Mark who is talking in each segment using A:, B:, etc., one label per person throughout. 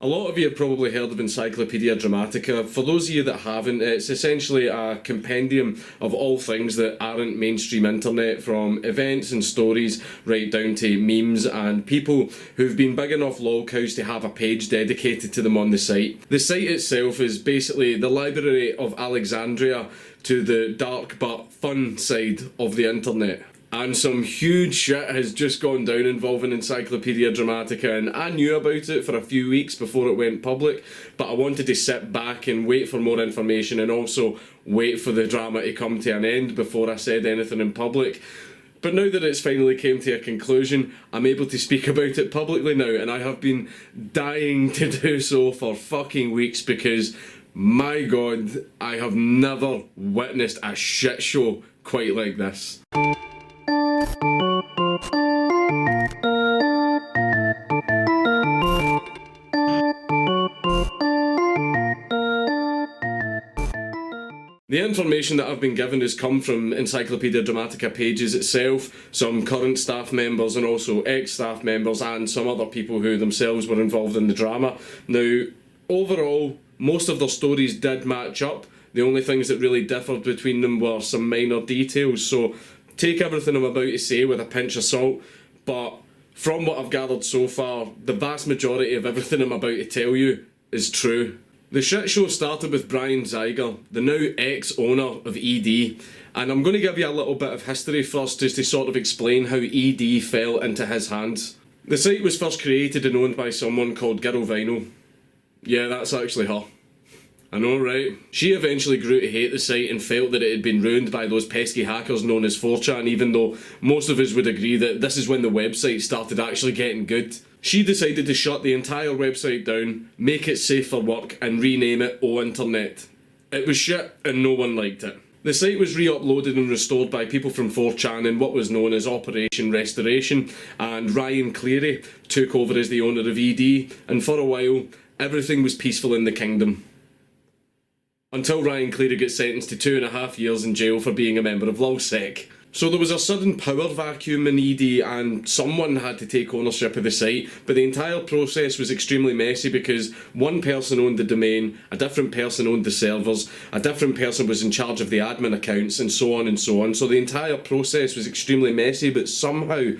A: A lot of you have probably heard of Encyclopedia Dramatica. For those of you that haven't, it's essentially a compendium of all things that aren't mainstream internet, from events and stories right down to memes and people who've been big enough lolcows to have a page dedicated to them on the site. The site itself is basically the Library of Alexandria to the dark but fun side of the internet. And some huge shit has just gone down involving Encyclopedia Dramatica, and I knew about it for a few weeks before it went public, but I wanted to sit back and wait for more information and also wait for the drama to come to an end before I said anything in public. But now that it's finally came to a conclusion, I'm able to speak about it publicly now, and I have been dying to do so for fucking weeks because, my god, I have never witnessed a shit show quite like this. The information that I've been given has come from Encyclopedia Dramatica pages itself, some current staff members and also ex-staff members and some other people who themselves were involved in the drama. Now, overall, most of their stories did match up. The only things that really differed between them were some minor details, so take everything I'm about to say with a pinch of salt, but from what I've gathered so far, the vast majority of everything I'm about to tell you is true. The shit show started with Brian Zaiger, the now ex-owner of ED, and I'm going to give you a little bit of history first just to sort of explain how ED fell into his hands. The site was first created and owned by someone called Girl Vinyl. Yeah, that's actually her. I know, right? She eventually grew to hate the site and felt that it had been ruined by those pesky hackers known as 4chan, even though most of us would agree that this is when the website started actually getting good. She decided to shut the entire website down, make it safe for work, and rename it O Internet. It was shit and no one liked it. The site was re-uploaded and restored by people from 4chan in what was known as Operation Restoration, and Ryan Cleary took over as the owner of ED, and for a while, everything was peaceful in the kingdom. Until Ryan Cleary got sentenced to 2.5 years in jail for being a member of LulzSec. So there was a sudden power vacuum in ED and someone had to take ownership of the site, but the entire process was extremely messy because one person owned the domain, a different person owned the servers, a different person was in charge of the admin accounts, and so on and so on. So the entire process was extremely messy, but somehow,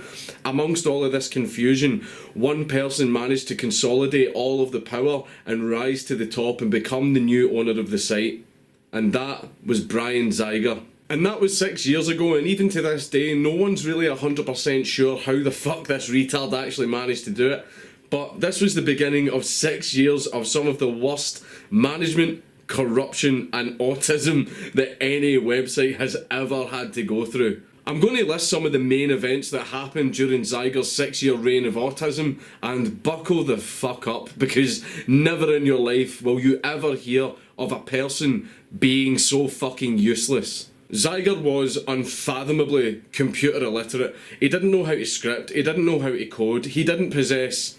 A: amongst all of this confusion, one person managed to consolidate all of the power and rise to the top and become the new owner of the site. And that was Brian Zaiger. And that was 6 years ago, and even to this day, no one's really 100% sure how the fuck this retard actually managed to do it. But this was the beginning of 6 years of some of the worst management, corruption and autism that any website has ever had to go through. I'm going to list some of the main events that happened during Zaiger's 6-year reign of autism, and buckle the fuck up, because never in your life will you ever hear of a person being so fucking useless. Zaiger was unfathomably computer illiterate. He didn't know how to script, he didn't know how to code, he didn't possess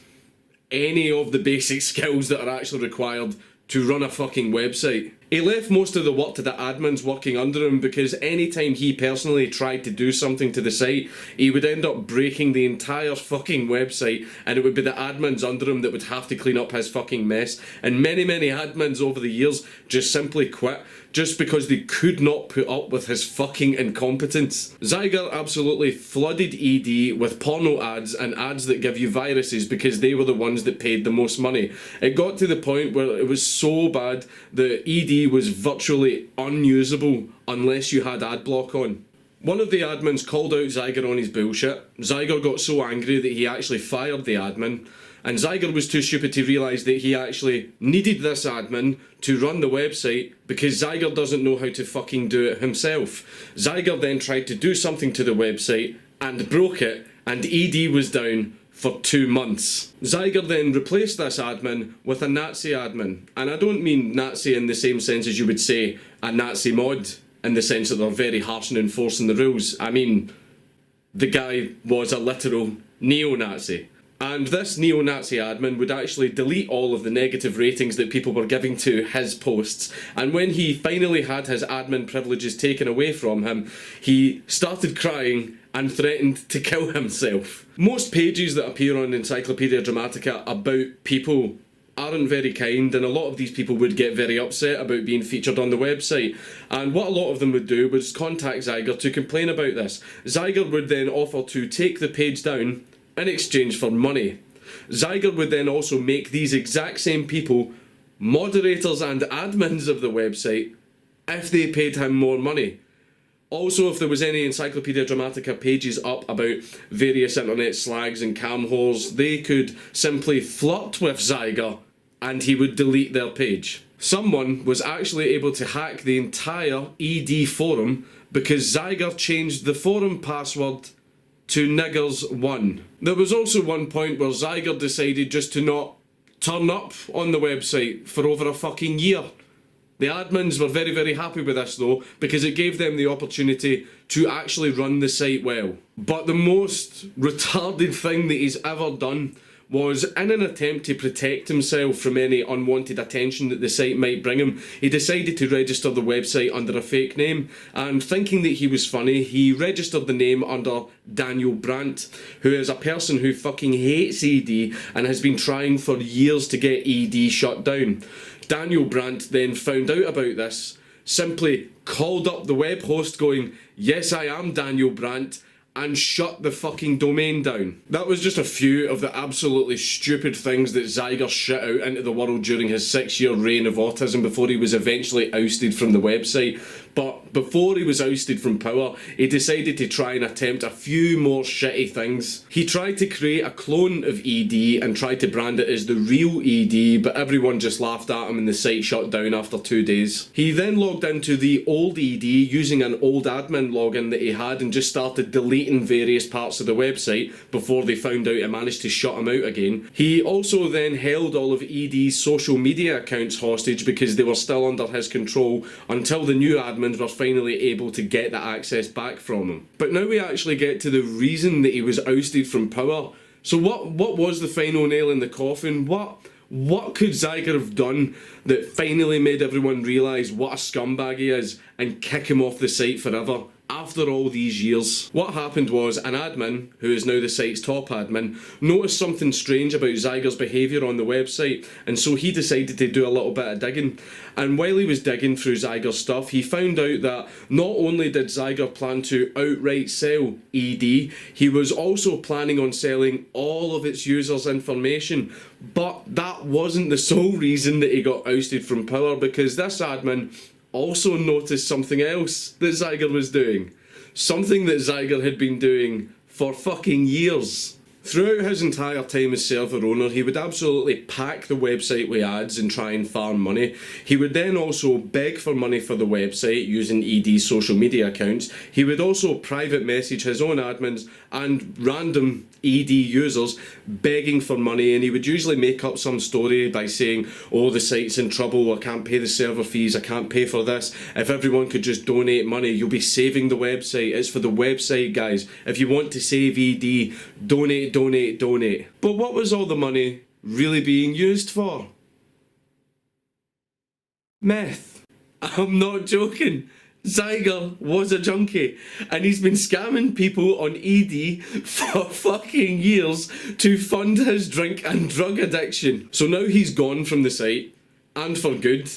A: any of the basic skills that are actually required to run a fucking website. He left most of the work to the admins working under him because anytime he personally tried to do something to the site, he would end up breaking the entire fucking website, and it would be the admins under him that would have to clean up his fucking mess. And many admins over the years just simply quit just because they could not put up with his fucking incompetence. Zaiger absolutely flooded ED with porno ads and ads that give you viruses because they were the ones that paid the most money. It got to the point where it was so bad that ED was virtually unusable unless you had adblock on. One of the admins called out Zaiger on his bullshit. Zaiger got so angry that he actually fired the admin, and Zaiger was too stupid to realise that he actually needed this admin to run the website because Zaiger doesn't know how to fucking do it himself. Zaiger then tried to do something to the website and broke it, and ED was down for 2 months. Zaiger then replaced this admin with a Nazi admin, and I don't mean Nazi in the same sense as you would say a Nazi mod, in the sense that they're very harsh and enforcing the rules. I mean, the guy was a literal neo-Nazi. And this neo-Nazi admin would actually delete all of the negative ratings that people were giving to his posts, and when he finally had his admin privileges taken away from him, he started crying and threatened to kill himself. Most pages that appear on Encyclopedia Dramatica about people aren't very kind, and a lot of these people would get very upset about being featured on the website. And what a lot of them would do was contact Zaiger to complain about this. Zaiger would then offer to take the page down in exchange for money. Zaiger would then also make these exact same people moderators and admins of the website if they paid him more money. Also, if there was any Encyclopedia Dramatica pages up about various internet slags and cam whores, they could simply flirt with Zaiger and he would delete their page. Someone was actually able to hack the entire ED forum because Zaiger changed the forum password to niggers1. There was also one point where Zaiger decided just to not turn up on the website for over a fucking year. The admins were very, very happy with this though, because it gave them the opportunity to actually run the site well. But the most retarded thing that he's ever done was, in an attempt to protect himself from any unwanted attention that the site might bring him, he decided to register the website under a fake name, and thinking that he was funny, he registered the name under Daniel Brandt, who is a person who fucking hates ED and has been trying for years to get ED shut down. Daniel Brandt then found out about this, simply called up the web host going, "Yes, I am Daniel Brandt," and shut the fucking domain down. That was just a few of the absolutely stupid things that Zaiger shit out into the world during his 6-year reign of autism before he was eventually ousted from the website. But before he was ousted from power, he decided to try and attempt a few more shitty things. He tried to create a clone of ED and tried to brand it as the real ED, but everyone just laughed at him and the site shut down after 2 days. He then logged into the old ED using an old admin login that he had and just started deleting various parts of the website before they found out and managed to shut him out again. He also then held all of ED's social media accounts hostage because they were still under his control until the new admins were finally able to get that access back from him. But now we actually get to the reason that he was ousted from power. So what was the final nail in the coffin? What could Zaiger have done that finally made everyone realise what a scumbag he is and kick him off the site forever? After all these years, what happened was an admin, who is now the site's top admin, noticed something strange about Zaiger's behaviour on the website, and so he decided to do a little bit of digging. And while he was digging through Zaiger's stuff, he found out that not only did Zaiger plan to outright sell ED, he was also planning on selling all of its users' information. But that wasn't the sole reason that he got ousted from power, because this admin also noticed something else that Zaiger was doing. Something that Zaiger had been doing for fucking years. Throughout his entire time as server owner, he would absolutely pack the website with ads and try and farm money. He would then also beg for money for the website using ED's social media accounts. He would also private message his own admins and random ED users begging for money, and he would usually make up some story by saying, "Oh, the site's in trouble, I can't pay the server fees, I can't pay for this. If everyone could just donate money, you'll be saving the website. It's for the website, guys. If you want to save ED, donate, donate, donate." But what was all the money really being used for? Meth. I'm not joking. Zaiger was a junkie, and he's been scamming people on ED for fucking years to fund his drink and drug addiction. So now he's gone from the site, and for good.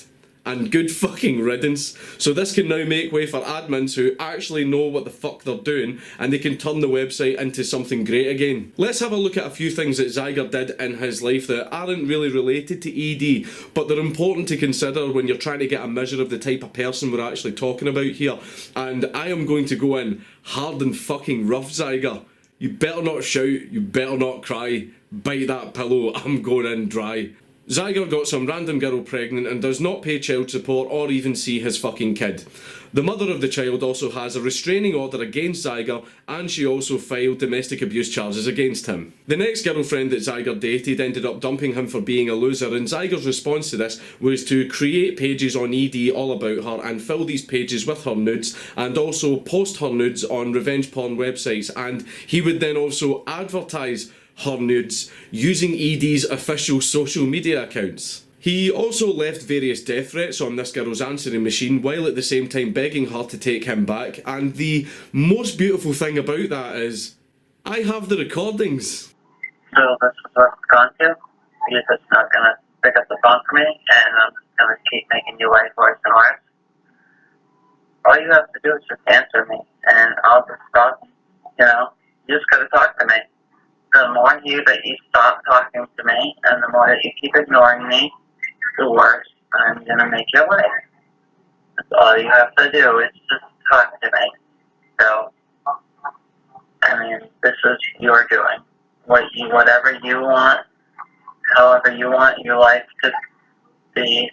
A: And good fucking riddance. So this can now make way for admins who actually know what the fuck they're doing, and they can turn the website into something great again. Let's have a look at a few things that Zaiger did in his life that aren't really related to ED, but they're important to consider when you're trying to get a measure of the type of person we're actually talking about here. And I am going to go in hard and fucking rough, Zaiger. You better not shout, you better not cry, bite that pillow, I'm going in dry. Zaiger got some random girl pregnant and does not pay child support or even see his fucking kid. The mother of the child also has a restraining order against Zaiger, and she also filed domestic abuse charges against him. The next girlfriend that Zaiger dated ended up dumping him for being a loser, and Zaiger's response to this was to create pages on ED all about her and fill these pages with her nudes, and also post her nudes on revenge porn websites, and he would then also advertise her nudes using ED's official social media accounts. He also left various death threats on this girl's answering machine while at the same time begging her to take him back, and the most beautiful thing about that is, I have the recordings.
B: So that's what we're going to. If it's not gonna pick up the phone for me, and I'm just going to keep making your life worse and worse. All you have to do is just answer me, and I'll just stop. You know, you just got to talk to me. The more that you stop talking to me, and the more that you keep ignoring me, the worse I'm going to make your life. That's all you have to do is just talk to me. So, I mean, this is your doing. Whatever you want, however you want your life to be,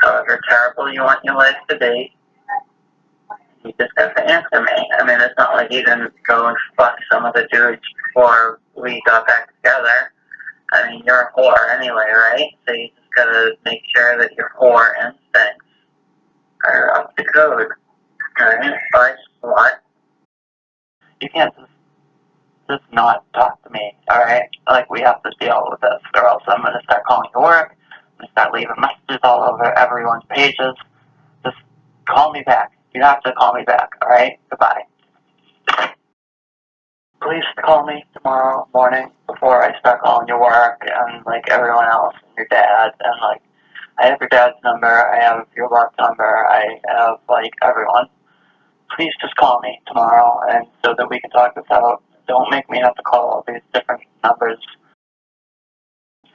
B: however terrible you want your life to be, you just have to answer me. I mean, it's not like you didn't go and fuck some of the dudes before we got back together. I mean, you're a whore anyway, right? So you just gotta make sure that your whore instincts are up to code. Alright? But what? You can't just not talk to me, alright? Like, we have to deal with this, or else I'm gonna start calling you work, I'm gonna start leaving messages all over everyone's pages. Just call me back. You have to call me back, alright? Goodbye. Please call me tomorrow morning before I start calling your work and, like, everyone else, and your dad, and, like, I have your dad's number, I have your work number, I have, like, everyone. Please just call me tomorrow, and so that we can talk this out. Don't make me have to call all these different numbers.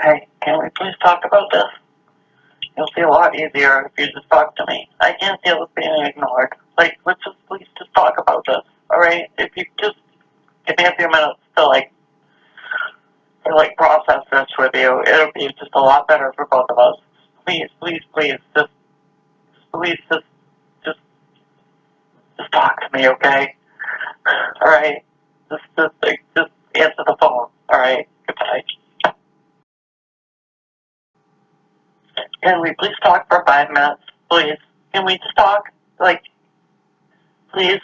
B: Hey, can we please talk about this? It'll be a lot easier if you just talk to me. I can't deal with being ignored. Like, let's just please just talk about this, alright? If you just give me a few minutes to process this with you, it'll be just a lot better for both of us. Please, please, please, just talk to me, okay? Alright? Just answer the phone, alright? Goodbye. Can we please talk for 5 minutes, please? Can we just talk? Like, please?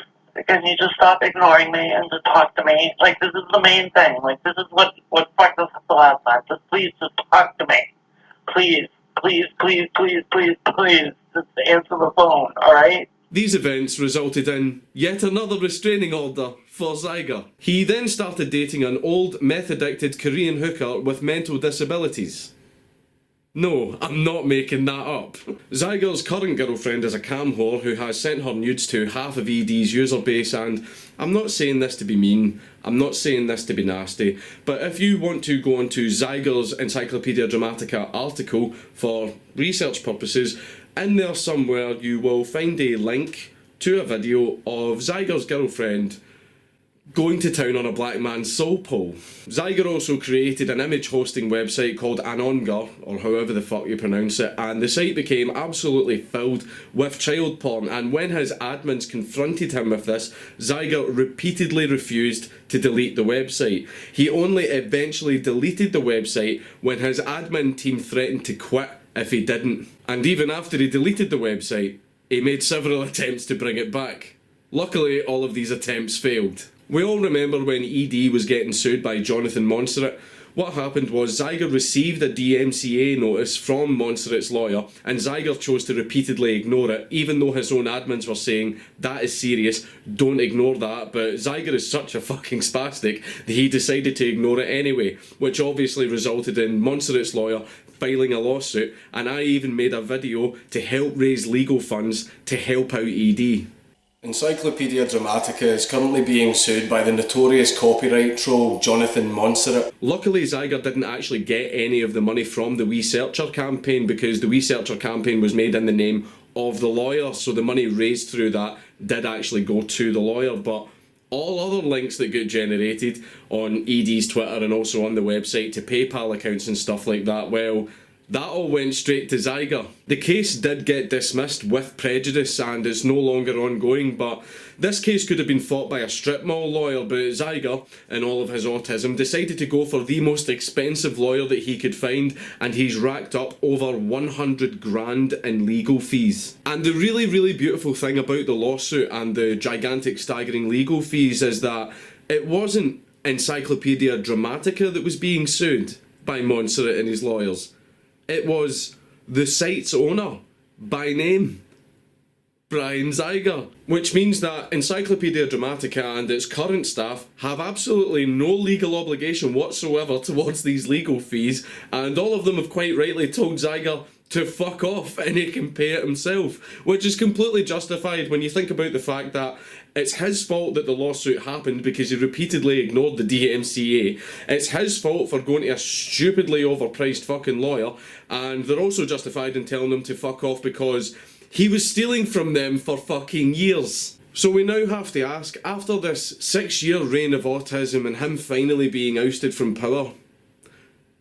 B: Can you just stop ignoring me and just talk to me? Like, this is the main thing. Like, this is what fucked us up the last time. Just please, just talk to me. Please, please, please, please, please, please. Just answer the phone, alright?
A: These events resulted in yet another restraining order for Zaiger. He then started dating an old, meth-addicted Korean hooker with mental disabilities. No, I'm not making that up. Zaiger's current girlfriend is a cam whore who has sent her nudes to half of ED's user base, and I'm not saying this to be mean, I'm not saying this to be nasty, but if you want to go onto Zaiger's Encyclopedia Dramatica article for research purposes, in there somewhere you will find a link to a video of Zaiger's girlfriend going to town on a black man's soul pole. Zaiger also created an image hosting website called Anonger, or however the fuck you pronounce it, and the site became absolutely filled with child porn, and when his admins confronted him with this, Zaiger repeatedly refused to delete the website. He only eventually deleted the website when his admin team threatened to quit if he didn't. And even after he deleted the website, he made several attempts to bring it back. Luckily, all of these attempts failed. We all remember when ED was getting sued by Jonathan Montserrat. What happened was Zaiger received a DMCA notice from Montserrat's lawyer, and Zaiger chose to repeatedly ignore it, even though his own admins were saying, that is serious, don't ignore that, but Zaiger is such a fucking spastic that he decided to ignore it anyway, which obviously resulted in Montserrat's lawyer filing a lawsuit, and I even made a video to help raise legal funds to help out ED. Encyclopedia Dramatica is currently being sued by the notorious copyright troll Jonathan Montserrat. Luckily, Zaiger didn't actually get any of the money from the WeSearcher campaign because the WeSearcher campaign was made in the name of the lawyer, so the money raised through that did actually go to the lawyer, but all other links that get generated on ED's Twitter and also on the website to PayPal accounts and stuff like that, well, that all went straight to Zaiger. The case did get dismissed with prejudice and it's no longer ongoing, but this case could have been fought by a strip mall lawyer, but Zaiger, in all of his autism, decided to go for the most expensive lawyer that he could find, and he's racked up over 100 grand in legal fees. And the really, really beautiful thing about the lawsuit and the gigantic staggering legal fees is that it wasn't Encyclopedia Dramatica that was being sued by Montserrat and his lawyers. It was the site's owner, by name. Brian Zaiger. Which means that Encyclopedia Dramatica and its current staff have absolutely no legal obligation whatsoever towards these legal fees, and all of them have quite rightly told Zaiger to fuck off and he can pay it himself, which is completely justified when you think about the fact that it's his fault that the lawsuit happened because he repeatedly ignored the DMCA. It's his fault for going to a stupidly overpriced fucking lawyer, and they're also justified in telling him to fuck off because he was stealing from them for fucking years. So we now have to ask, after this 6-year reign of autism and him finally being ousted from power,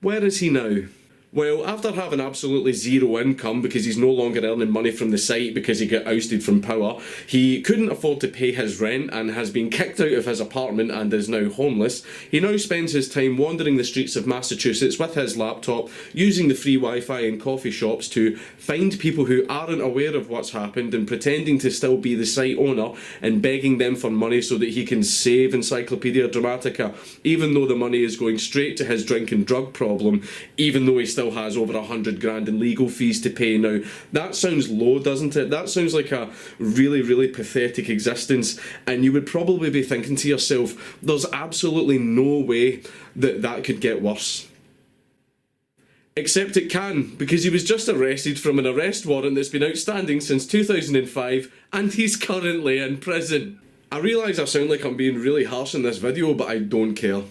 A: where is he now? Well, after having absolutely zero income because he's no longer earning money from the site because he got ousted from power, he couldn't afford to pay his rent and has been kicked out of his apartment and is now homeless. He now spends his time wandering the streets of Massachusetts with his laptop, using the free Wi-Fi in coffee shops to find people who aren't aware of what's happened and pretending to still be the site owner and begging them for money so that he can save Encyclopedia Dramatica, even though the money is going straight to his drink and drug problem, even though he still has over 100 grand in legal fees to pay. Now, that sounds low, doesn't it? That sounds like a really pathetic existence, and you would probably be thinking to yourself, there's absolutely no way that that could get worse. Except it can, because he was just arrested from an arrest warrant that's been outstanding since 2005, and he's currently in prison. I realise I sound like I'm being really harsh in this video, but I don't care.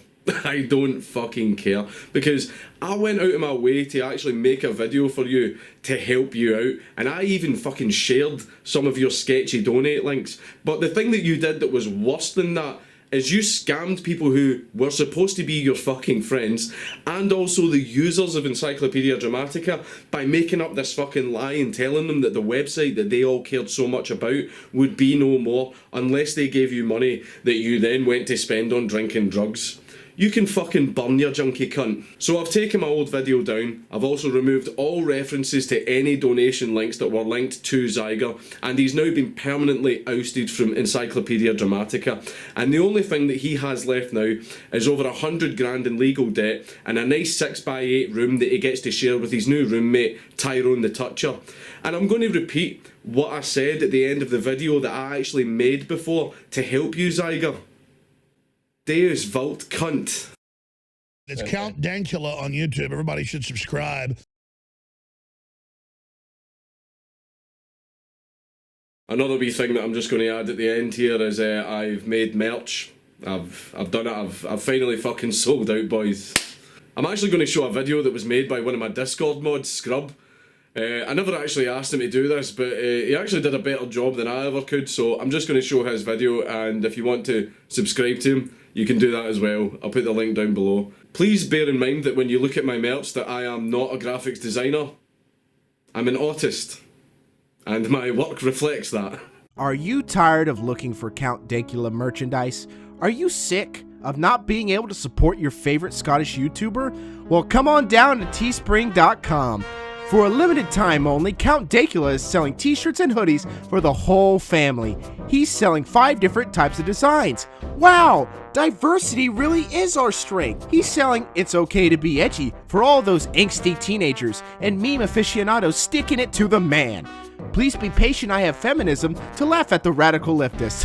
A: I don't fucking care, because I went out of my way to actually make a video for you to help you out, and I even fucking shared some of your sketchy donate links. But the thing that you did that was worse than that is you scammed people who were supposed to be your fucking friends, and also the users of Encyclopedia Dramatica, by making up this fucking lie and telling them that the website that they all cared so much about would be no more unless they gave you money that you then went to spend on drink and drugs. You can fucking burn, your junkie cunt. So I've taken my old video down. I've also removed all references to any donation links that were linked to Zaiger, and he's now been permanently ousted from Encyclopedia Dramatica. And the only thing that he has left now is over 100 grand in legal debt and a nice 6x8 room that he gets to share with his new roommate, Tyrone the Toucher. And I'm going to repeat what I said at the end of the video that I actually made before to help you, Zaiger. Deus Vult Cunt.
C: It's Count Dankula on YouTube. Everybody should subscribe.
A: Another wee thing that I'm just going to add at the end here is I've made merch. I've done it. I've finally fucking sold out, boys. I'm actually going to show a video that was made by one of my Discord mods, Scrub. I never actually asked him to do this, but he actually did a better job than I ever could, so I'm just going to show his video, and if you want to subscribe to him, you can do that as well. I'll put the link down below. Please bear in mind that when you look at my merch that I am not a graphics designer. I'm an autist, and my work reflects that.
D: Are you tired of looking for Count Dankula merchandise? Are you sick of not being able to support your favorite Scottish YouTuber? Well, come on down to teespring.com. For a limited time only, Count Dankula is selling t-shirts and hoodies for the whole family. He's selling 5 different types of designs. Wow, diversity really is our strength. He's selling It's Okay to Be Edgy for all those angsty teenagers and meme aficionados sticking it to the man. Please be patient, I have feminism to laugh at the radical leftists.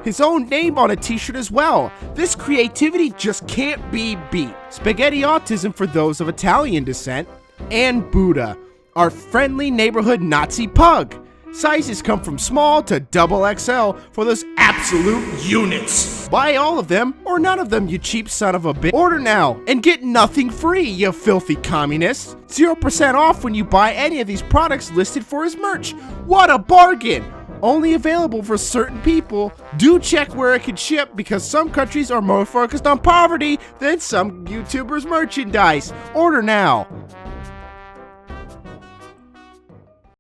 D: His own name on a t-shirt as well. This creativity just can't be beat. Spaghetti autism for those of Italian descent. And Buddha, our friendly neighborhood Nazi pug. Sizes come from small to XXL for those absolute units. Buy all of them or none of them, you cheap son of a bitch. Order now and get nothing free, you filthy communists. 0% off when you buy any of these products listed for his merch. What a bargain! Only available for certain people. Do check where it can ship, because some countries are more focused on poverty than some YouTubers' merchandise. Order now.